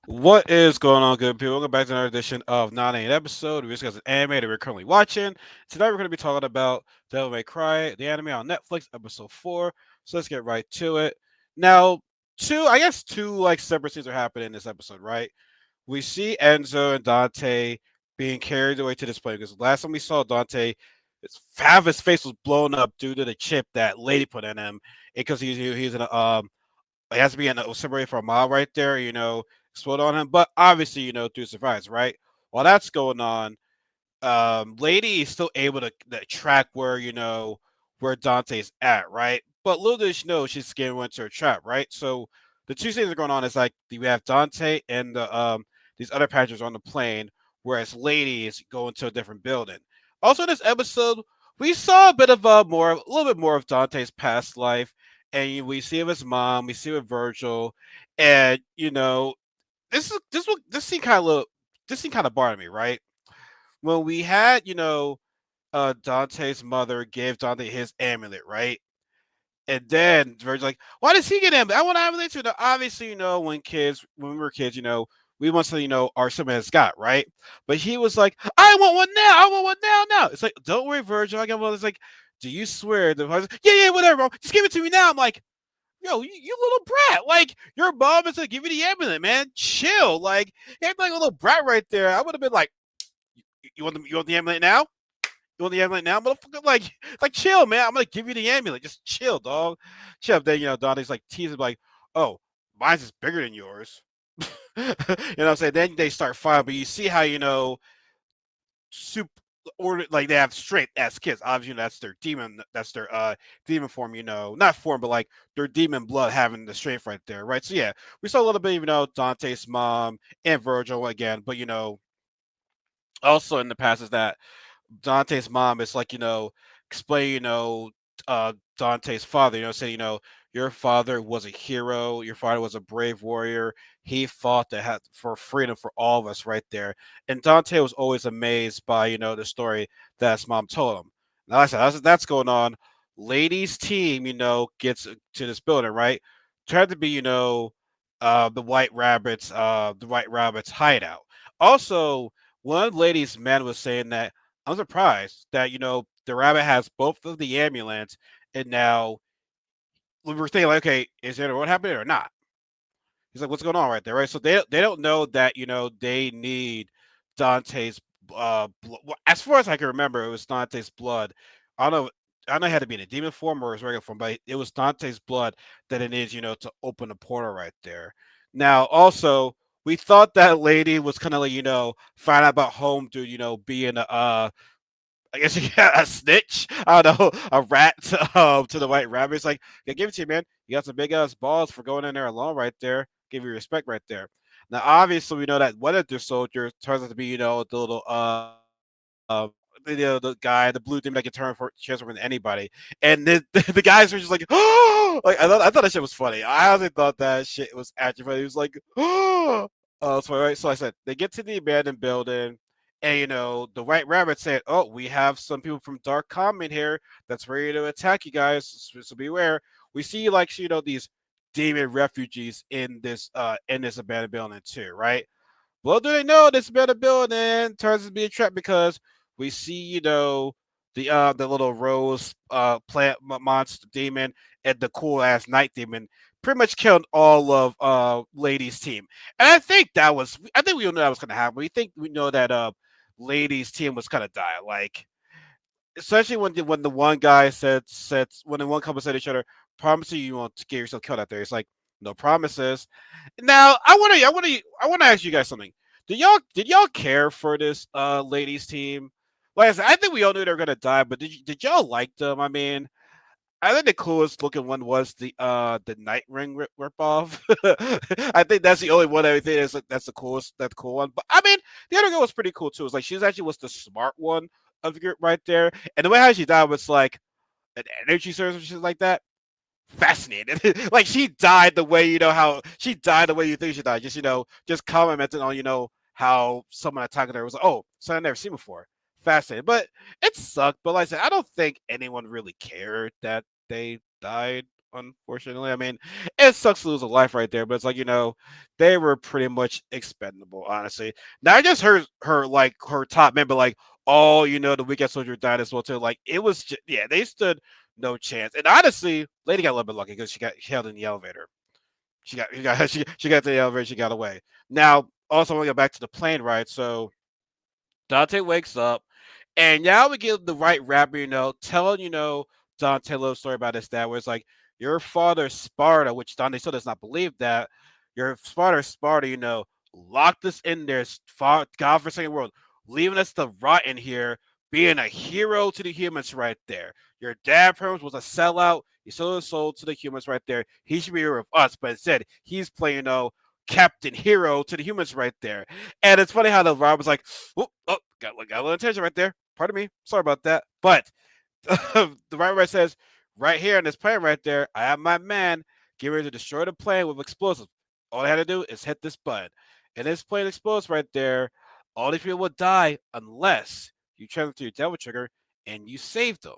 What is going on, good people? Welcome back to another edition of Nani episode. We discuss an anime that we're currently watching. Tonight we're going to be talking about Devil May Cry, the anime on Netflix, episode 4. So let's get right to it. Now, two like separate scenes are happening in this episode, right? We see Enzo and Dante being carried away to this plane because last time we saw Dante, half his face was blown up due to the chip that lady put in him because he's in a it has to be in a separated for a mile right there, explode on him. But obviously, through survives, right? While that's going on, Lady is still able to track where Dante's at, right? But little did she know she's getting into a trap, right? So the two things that are going on is like we have Dante and these other passengers on the plane, whereas Lady is going to a different building. Also, in this episode, we saw a bit of a little bit more of Dante's past life, and we see of his mom, we see with Virgil, and this scene kind of bothered me, right? When we had, Dante's mother gave Dante his amulet, right? And then Virgil's like, why does he get amulet? I want an amulet too. Now, obviously, when we were kids, we want something, our sibling has got, right? But he was like, I want one now. I want one now. It's like, don't worry, Virgil. I got one. It's like, do you swear? Yeah, whatever, bro. Just give it to me now. I'm like, yo, you little brat. Like, your mom is going to give you the amulet, man. Chill. Like, you act like a little brat right there. I would have been like, you want the amulet now? You want the amulet now, motherfucker? Like, chill, man. I'm gonna give you the amulet. Just chill, dog. Chill. Then Donnie's like teasing, like, oh, mine's is bigger than yours. You know what I'm saying? Then they start fighting, but you see how super order like they have straight as kids. Obviously, that's their demon. That's their demon form. Not form, but like their demon blood having the strength right there, right? So yeah, we saw a little bit, Dante's mom and Virgil again, but also in the past is that Dante's mom is like, explain, Dante's father, saying, your father was a hero, your father was a brave warrior. He fought for freedom for all of us right there. And Dante was always amazed by, the story that his mom told him. Now, like I said, that's going on. Ladies' team, gets to this building, right? Tried to be, the White Rabbits hideout. Also, one lady's man was saying that I'm surprised that the rabbit has both of the ambulance, and now we were thinking like, okay, is there what happened or not? He's like, what's going on right there, right? So they don't know that they need Dante's as far as I can remember, it was Dante's blood. I don't know. I don't know it had to be in a demon form or his regular form, but it was Dante's blood that it needs, to open the portal right there. Now, also, we thought that lady was kind of like, find out about home dude, being I guess you got a snitch. I don't know, a rat to the White Rabbit. It's like, yeah, give it to you, man. You got some big ass balls for going in there alone, right there. Give you respect right there. Now, obviously, we know that one of their soldiers turns out to be, the little the guy, the blue demon that can transform into anybody, and the guys were just like, oh, like I thought that shit was funny. I honestly thought that shit was actually funny. He was like, oh, so right. So I said they get to the abandoned building. And the White Rabbit said, "Oh, we have some people from Dark Common here that's ready to attack you guys. So beware." We see like these demon refugees in this abandoned building too, right? Well, do they know this abandoned building turns out to be a trap because we see the little rose plant monster demon and the cool ass night demon pretty much killed all of Lady's team, and I think we all knew that was gonna happen. We know that Lady's team was gonna die. Like, especially when the one guy said when the one couple said to each other, "Promise you won't get yourself killed out there." It's like no promises. Now I want to ask you guys something. Did y'all care for this Ladies team? Like I said, I think we all knew they were gonna die, but did y'all like them? I mean, I think the coolest looking one was the Night Ring rip off. I think that's the only one I think that's the cool one. But I mean, the other girl was pretty cool too. It's like she's actually was the smart one of the group right there, and the way how she died was like an energy source or shit like that. Fascinated. Like she died the way how she died the way you think she died. Just commenting on how someone attacked her was like, oh, something I've never seen before. Fascinating, but it sucked. But like I said, I don't think anyone really cared that they died. unfortunately. I mean, it sucks to lose a life right there, but it's like, they were pretty much expendable, honestly. Not just her like her top member, like all the weekend soldier died as well too. Like it was yeah, they stood no chance. And honestly, Lady got a little bit lucky because she held in the elevator. She got to the elevator, she got away. Now, also I want to go back to the plane ride. So Dante wakes up, and now we get the right rapper, telling, Dante a little story about his dad, where it's like, your father Sparda, which Dante still does not believe that, your father Sparda, locked us in there, godforsaken world, leaving us to rot in here, being a hero to the humans right there. Your dad, Perms, was a sellout. He sold his soul to the humans right there. He should be here with us, but instead, he's playing, Captain Hero to the humans right there. And it's funny how the Rob was like, oh, got a little attention right there. Pardon me. Sorry about that. But the right says, right here in this plane right there, I have my man get ready to destroy the plane with explosives. All I had to do is hit this button. And this plane explodes right there. All these people will die unless you transfer to your devil trigger and you save them.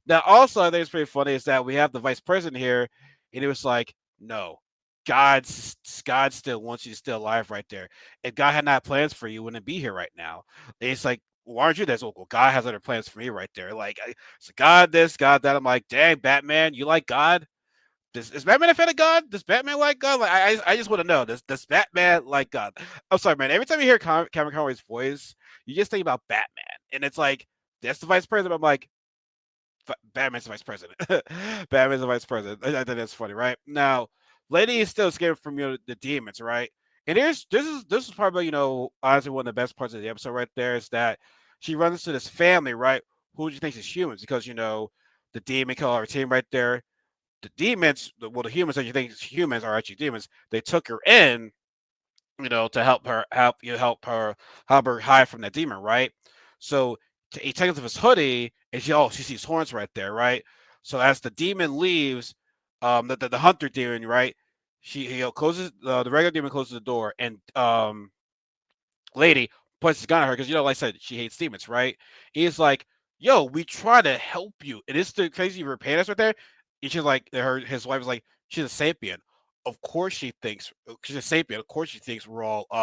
Now, also, I think it's pretty funny is that we have the vice president here, and he was like, "No, God still wants you to still alive right there. If God had not plans for you, you wouldn't be here right now." And it's like, "Why aren't you there?" So, well, God has other plans for me right there. Like, so God this, God that. I'm like, "Dang, Batman, you like God? Is Batman a fan of God? Does Batman like God? Like, I just want to know. Does Batman like God?" I'm sorry, man. Every time you hear Cameron Conroy's voice, you just think about Batman, and it's like, that's the vice president. I'm like, Batman's the vice president. Batman's the vice president. I think that's funny, right? Now, Lady is still scared from the demons, right? And this is probably honestly one of the best parts of the episode right there is that she runs into this family, right? Who she thinks is humans because the demon killed her team right there. The demons, the humans that you think is humans are actually demons. They took her in, to help her hide from that demon, right? So he takes off his hoodie, and she sees horns right there, right? So as the demon leaves, the hunter demon, right? He closes the regular demon closes the door, and lady points his gun at her because like I said, she hates demons, right? He's like, "Yo, we try to help you." And it's the crazy repentance right there. And she's like, his wife is like, "She's a sapient. Of course she thinks she's a sapient. Of course she thinks we're all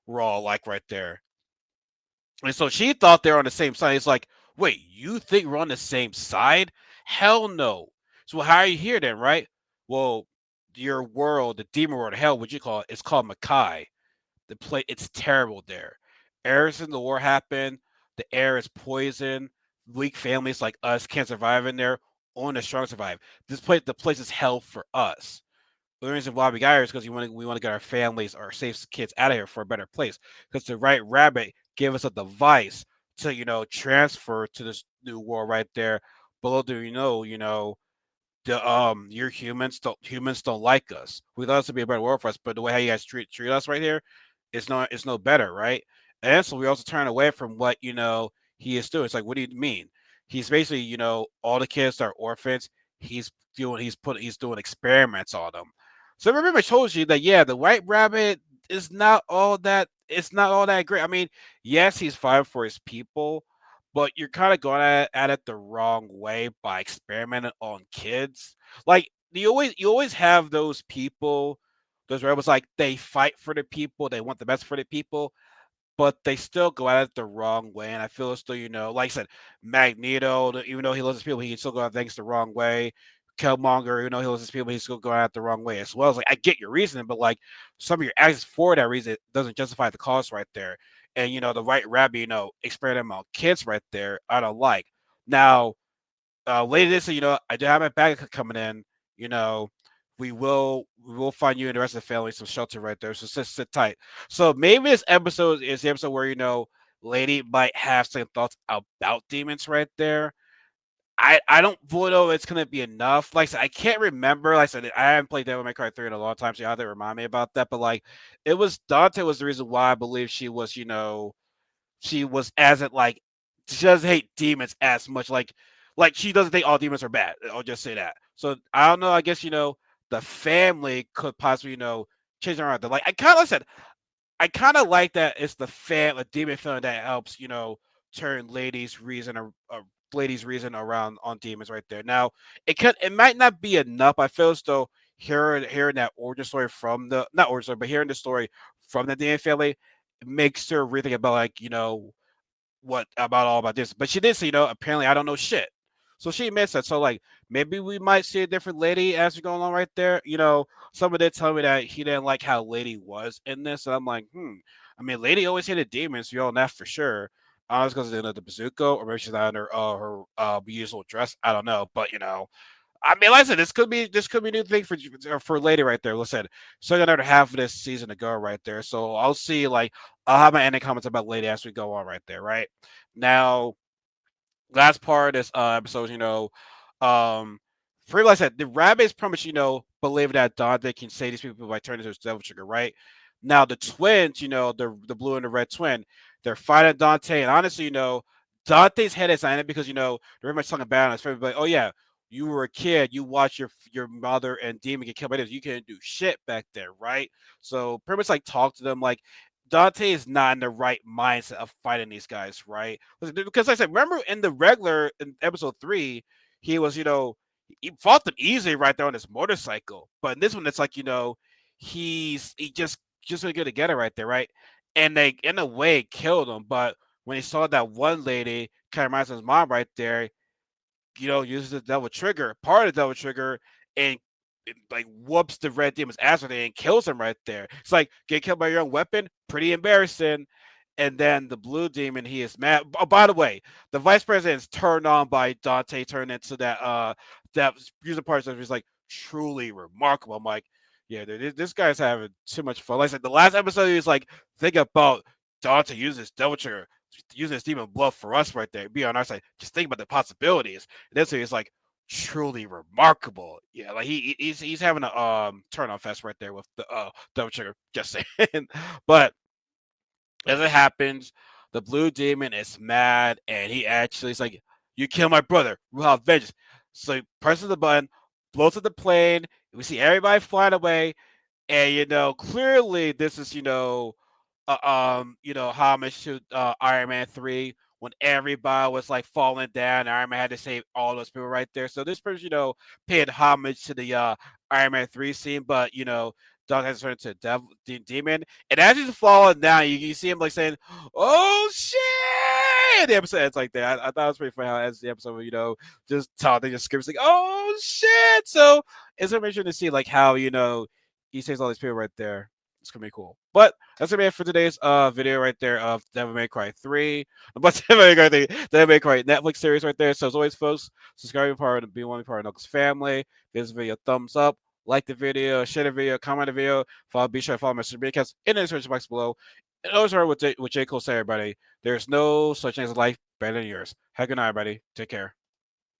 like right there." And so she thought they were on the same side. It's like, wait, you think we're on the same side? Hell no. So how are you here then, right? Well, your world, the demon world, hell, what you call it? It's called Makai. It's terrible there. Ever since the war happened, the air is poison. Weak families like us can't survive in there. Only the strong survive. The place is hell for us. The reason why we got here is because we want to get our families, our safe kids out of here for a better place. Because the right rabbit gave us a device to transfer to this new world right there. But little do the your humans don't like us. We thought this would be a better world for us, but the way how you guys treat us right here, it's no better, right? And so we also turn away from what he is doing. It's like, what do you mean? He's basically all the kids are orphans. He's doing experiments on them. So remember, I told you that yeah, the White Rabbit is not all that. It's not all that great. I mean, yes, he's fighting for his people, but you're kind of going at it the wrong way by experimenting on kids. Like you always have those people, those rebels, like they fight for the people, they want the best for the people, but they still go at it the wrong way. And I feel as though, like I said, Magneto, even though he loves his people, he can still go at things the wrong way. Killmonger, he loves his people, he's still going at it the wrong way as well. It's like I get your reasoning, but like some of your actions for that reason doesn't justify the cause right there. And the White Rabbit, experimenting on kids right there, I don't like. Now, later this, I do have my bag coming in. You know, we will find you and the rest of the family some shelter right there. So sit tight. So maybe this episode is the episode where Lady might have some thoughts about demons right there. I don't know it's gonna be enough. Like I said, I can't remember. Like I said, I haven't played Devil May Cry 3 in a long time, so you have to remind me about that. But like, it was Dante was the reason why I believe she was as it like she doesn't hate demons as much. Like she doesn't think all demons are bad. I'll just say that. So I don't know. I guess the family could possibly change around. Like I kind of like that it's a demon family that helps turn Lady's reason lady's reason around on demons right there. Now, it might not be enough. I feel as though hearing that origin story from the not origin story, but hearing the story from the demon family makes her rethink about like what about all about this. But she did say, apparently I don't know shit. So she admits that. So like maybe we might see a different lady as we go along right there. Someone did tell me that he didn't like how Lady was in this, and I'm like, I mean, Lady always hated demons. We all know that for sure. I was because of the bazooka, or maybe she's not in her usual dress. I don't know, but I mean, like I said, this could be a new thing for Lady right there. Listen, still got another half of this season to go right there, so I'll see. Like, I'll have my ending comments about Lady as we go on right there. Right now, last part of this episode, um, pretty much said the rabbits promise, believe that Dante can save these people by turning into devil trigger, right? Now the twins, the blue and the red twin, they're fighting Dante, and honestly, Dante's head is on it because they're very much talking about it. It's very like, oh yeah, you were a kid, you watched your mother and demon get killed by this, you couldn't do shit back there, right? So pretty much like talk to them like Dante is not in the right mindset of fighting these guys, right? Because like I said, remember in the regular in episode 3, he was, he fought them easily right there on his motorcycle. But in this one, it's like, he just really good together right there, right? And they in a way killed him. But when he saw that one lady kind of reminds his mom right there, uses the devil trigger, part of the devil trigger, and like whoops the red demon's ass with it and kills him right there. It's like get killed by your own weapon, pretty embarrassing. And then the blue demon, he is mad. Oh, by the way, the vice president is turned on by Dante turning into that user part that was like truly remarkable. I'm like, yeah, dude, this guy's having too much fun. Like I said, the last episode, he was like, think about Dante using his devil trigger, using his demon blood for us right there. Be on our side. Just think about the possibilities. And this is like truly remarkable. Yeah, like he's having a turn on fest right there with the double trigger. Just saying. But as it happens, the blue demon is mad and he actually is like, "You killed my brother. We'll have vengeance." So he presses the button, blows up the plane. We see everybody flying away, and clearly this is homage to Iron Man 3 when everybody was like falling down. Iron Man had to save all those people right there. So this person, paid homage to the Iron Man 3 scene, but Doug has turned into a demon. And as he's falling down, you see him like saying, "Oh shit!" And the episode ends like that. I thought it was pretty funny how it ends the episode, just Dante just screams like, "Oh shit!" So it's amazing to see like how he saves all these people right there. It's gonna be cool. But that's gonna be it for today's video right there of Devil May Cry 3. But Devil May Cry 3, Devil May Cry Netflix series right there. So as always, folks, subscribe to part of be one part of Knuckles family. Give this video a thumbs up, like the video, share the video, comment the video, be sure to follow my social media accounts in the description box below. And always remember what J. Cole said, everybody. There's no such thing as a life better than yours. Have a good night, everybody. Take care.